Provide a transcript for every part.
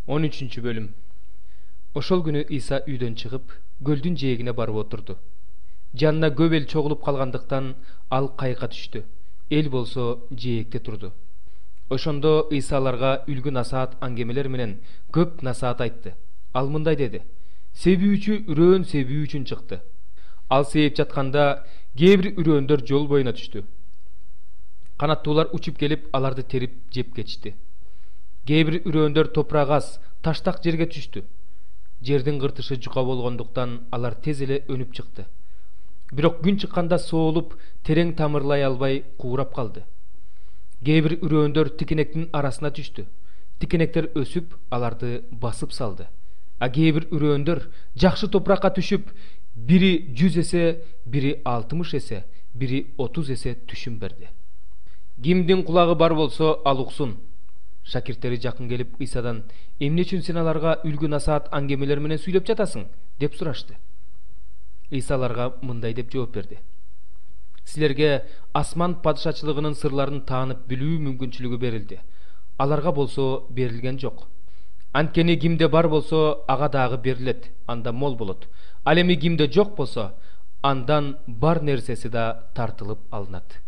13. bölüm. Ошол күнү Иса үйдөн чыгып, көлдүн жээгине барып отурду. Жанына көп эл чогулуп калгандыктан ал кайыкка түштү. Эл болсо жээкте турду. Ошондо Иса аларга үлгү насаат аңгемелер менен көп насаат айтты. Ал мындай деди: себүүчү үрөөн себүү үчүн чыкты. Ал сээп жатканда кээ бир үрөөндөр жол боюна түштү. Канаттуулар учуп келип аларды терип жеп кетишти. Кээ бир үрөөндөр топурак аз, таштак жерге түштү. Жердин кыртышы жука болгондуктан алар тез эле өнүп чыкты. Бирок күн чыкканда соолуп, терең тамырлай албай куурап калды. Кээ бир үрөөндөр тикенектин арасына түштү. Тикенектер өсүп, аларды басып салды. А кээ бир үрөөндөр жакшы топуракка түшүп, бири 100 эсе, бири 60 эсе, бири 30 эсе түшүм берди. Кимдин кулагы бар болсо ал уксун. Шакирттери жакын келип Исадан: эмне үчүн сен аларга үлгү насаат аңгемелер менен сүйлөп жатасың? Деп сурашты. Иса аларга мындай деп жооп берди: силерге асман падышачылыгынын сырларын таанып билүү мүмкүнчүлүгү берилди. Аларга болсо берилген жок. Анткени кимде бар болсо ага дагы берилет, анда мол болот. Ал эми кимде жок болсо, андан бар нерсеси да тартылып алынат.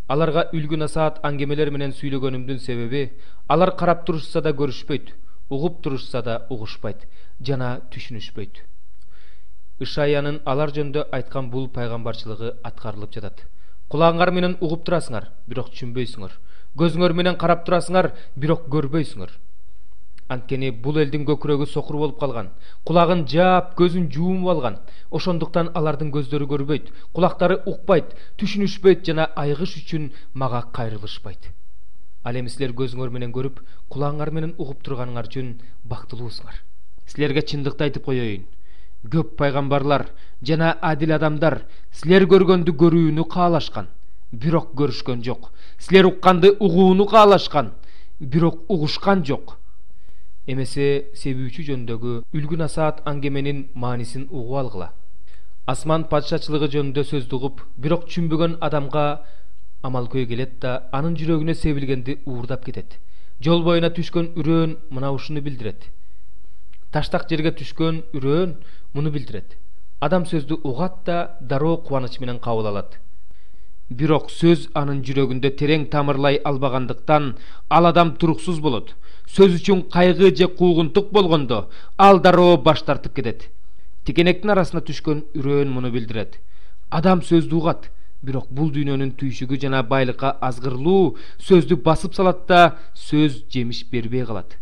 Аларга үлгү насаат аңгемелер менен сүйлөгөнүмдүн себеби, алар карап турушса да көрүшпөйт, угуп турушса да угушпайт, жана түшүнүшпөйт. Ишаянын алар жөнүндө айткан бул пайгамбарчылыгы аткарылып жатат. Кулагыңар менен угуп турасыңар, бирок түшүнбөйсүңөр. Көзүңөр менен карап турасыңар, бирок көрбөйсүңөр. Анткени бул элдин көкүрөгү сокур болуп калган, кулагын жаап, көзүн жуумуп алган. Ошондуктан алардын көздөрү көрбөйт, кулактары укпайт, түшүнүшпөйт жана айгыш үчүн мага кайрылышпайт. Ал эми силер көзүңөр менен көрүп, кулагыңар менен угуп турганыңар үчүн бактылуусуңар. Силерге чындыкты айтып коеюн. Көп пайгамбарлар жана адил адамдар силер көргөндү көрүүнү каалашкан, бирок көрүшкөн жок. Силер укканды угууну каалашкан, бирок угушкан жок. Эмесе себүүчү жөнүндөгү үлгү насаат аңгеменин маанисин угуп алгыла. Асман падышачылыгы жөнүндө сөздү угуп, бирок түшүнбөгөн адамга амалкөй келет да анын жүрөгүнө себилгенди уурдап кетет. Жол боюна түшкөн үрөөн мына ушуну билдирет. Таштак жерге түшкөн үрөөн муну билдирет. Адам сөздү угат да дароо кубаныч менен кабыл алат. Бирок сөз анын жүрөгүндө терең тамырлай албагандыктан ал адам туруксуз болот. Сөз үчүн кайгы же куугунтук болгондо ал дароо баш тартып кетет. Тикенектин арасына түшкөн үрөөн муну билдирет. Адам сөздү угат, бирок бул дүйнөнүн түйшүгү жана байлыкка азгырлуу сөздү басып салат да сөз жемиш бербей калат.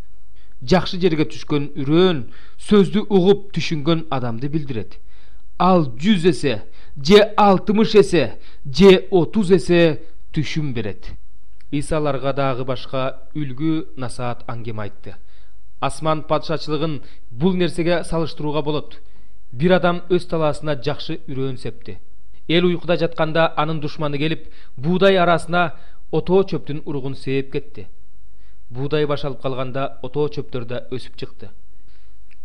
Жакшы жерге түшкөн үрөөн сөздү угуп түшүнгөн адамды билдирет. Ал 100 эсе, же 60 эсе, же 30 эсе түшүм берет. Иса аларга дагы башка үлгү насаат аңгеме айтты. Асман падышачылыгын бул нерсеге салыштырууга болот. Бир адам өз талаасына жакшы үрөөн септи. Эл уйкуда жатканда анын душманы келип, буудай арасына отоо чөптүн уругун сээп кетти. Буудай башалып калганда отоо чөптөр да өсүп чыкты.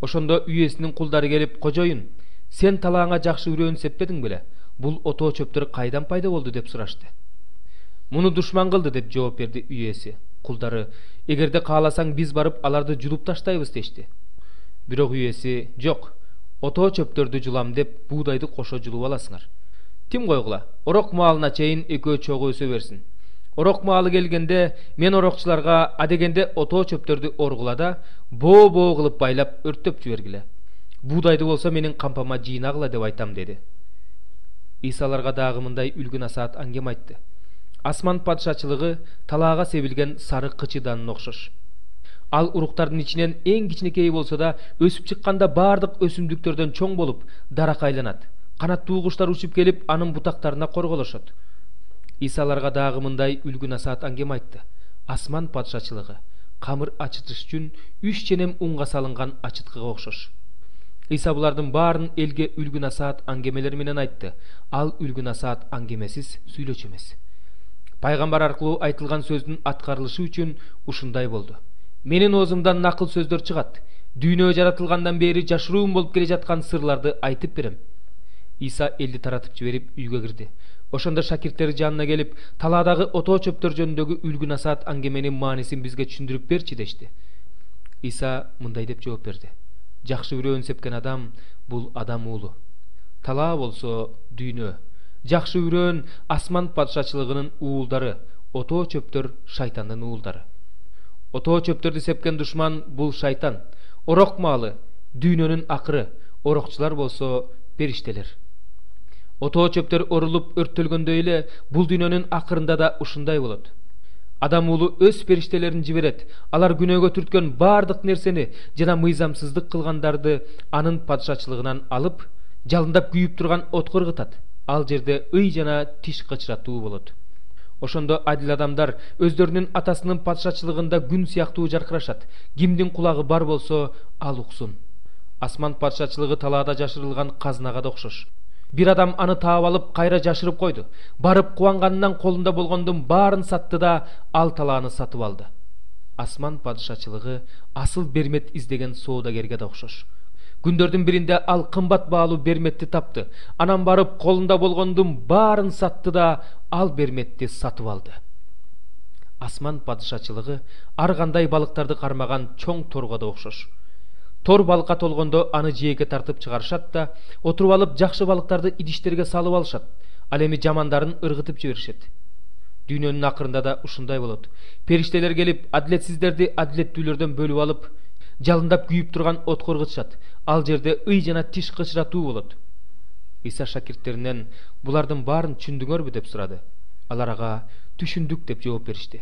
Ошондо үйесинин кулдары келип: "Кожоюн, сен талааңа жакшы үрөөн сеппедиң беле? Бул отоо чөптөр кайдан пайда болду?" деп сурашты. "Муну душман кылды" деп жооп берди үйеси. Кулдары: "Эгерде кааласаң биз барып аларды жулуп таштайбыз" дешти. Бирок үйеси: "Жок, отоо чөптөрдү жулам деп буудайды кошо жулуп аласыңар. Тим койгула, орок маалына чейин экөө чогуу өсө берсин. Орок маалы келгенде мен орокчуларга адегенде отоо чөптөрдү оргула да боо кылып байлап өрттөп жибергиле. Буудайды болсо менин кампама жыйнагыла деп айтам" деди. Иса аларга дагы мындай үлгү насаат аңгеме айтты. Асман падышачылыгы талаага себилген сары кычыданын окшош. Ал уруктардын ичинен эң кичинекейи болсо да өсүп чыкканда бардык өсүмдүктөрдөн чоң болуп дарак айланат. Канаттуу куштар учуп келип анын бутактарына корголошот. Иса аларга дагы мындай үлгү насаат аңгеме айтты. Асман падышачылыгы камыр ачытыш үчүн 3 ченем унга салынган ачыткыга окшош. Иса булардын баарын элге үлгү насаат аңгемелер менен айтты. Ал үлгү насаат аңгемесиз сүйлөчү эмес. Пайгамбар аркылуу айтылган сөздүн аткарылышы үчүн ушундай болду. Менин оозумдан накыл сөздөр чыгат. Дүйнө жаратылгандан бери жашыруун болуп келе жаткан сырларды айтып берем. Иса элди таратып жиберип үйгө кирди. Ошондо шакирттери жанына келип, талаадагы отоо чөптөр жөнүндөгү үлгү насаат аңгеменин маанисин бизге түшүндүрүп берчи дешти. Иса мындай деп жооп берди: жакшы үрөөн сепкен адам бул адам уулу. Талаа болсо дүйнө, жакшы үрөөн асман падышачылыгынын уулдары, отоо чөптөр шайтандын уулдары. Отоо чөптөрдү сепкен душман бул шайтан, орок маалы дүйнөнүн акыры, орокчулар болсо периштелер. Отоо чөптөр орулуп өрттөлгөндөй эле бул дүйнөнүн акырында да ушундай болот. Адам уулу өз периштелерин жиберет, алар күнөөгө түрткөн бардык нерсени жана мыйзамсыздык кылгандарды анын падышачылыгынан алып, жалындап күйүп турган отко ыргытат. Ал жерде ый жана тиш кычыратуу болот. Ошондо адил адамдар өздөрүнүн атасынын падышачылыгында күн сыяктуу жаркырашат. Кимдин кулагы бар болсо, ал уксун. Асман падышачылыгы талаада жашырылган казынага да окшош. Бир адам аны таап алып кайра жашырып койду. Барып кубанганынан колунда болгондун баарын сатты да ал талааны сатып алды. Асман падышачылыгы асыл бермет издеген соодагерге да окшош. Күндөрдүн биринде ал кымбат баалуу берметти тапты. Анан барып колунда болгондун баарын сатты да ал берметти сатып алды. Асман падышачылыгы ар кандай балыктарды кармаган чоң торго да окшош. Тор балыкка толгондо аны жээкке тартып чыгарышат да, отуруп алып жакшы балыктарды идиштерге салып алышат. Ал эми жамандарын ыргытып жиберишет. Дүйнөнүн акырында да ушундай болот. Периштелер келип, адилетсиздерди адилеттүүлөрдөн бөлүп алып, жалындап күйүп турган отко ыргытышат. Ал жерде ый жана тиш кычыратуу болот. Иса шакирттеринен булардын баарын түшүндүңөрбү деп сурады. Алар ага түшүндүк деп жооп беришти.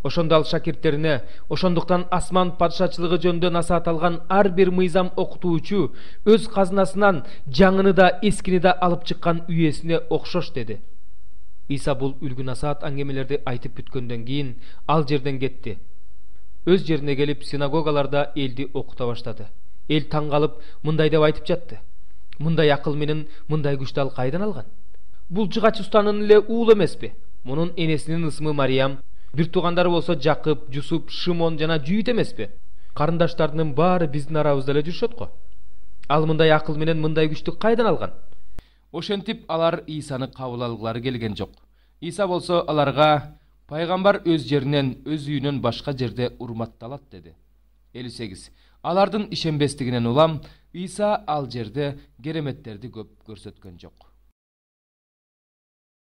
Ошондо ал шакирттерине, ошондуктан асман падышачылыгы жөнүндө насаат алган ар бир мыйзам окутуучу өз казынасынан жаңыны да эскини да алып чыккан үйесине окшош деди. Иса бул үлгү насаат аңгемелерди айтып бүткөндөн кийин ал жерден кетти. Өз жерине келип синагогаларда элди окута баштады. Эл таң калып мындай деп айтып жатты: мындай акыл менен мындай күчтү ал кайдан алган? Бул жыгач устанын эле уулу эмеспи? Мунун энесинин ысымы Мариям, бир туугандары болсо Жакып, Жусуп, Шимон жана Жүйүт эмеспи? Карындаштарынын баары биздин арабызда эле жүрүшөт го. Ал мындай акыл менен мындай күчтү кайдан алган? Ошентип алар Исаны кабыл алгылары келген жок. Иса болсо аларга: пайгамбар өз жеринен, өз үйүнөн башка жерде урматталат деди. 58. Алардын ишенбестигинен улам Иса ал жерде кереметтерди көп көрсөткөн жок.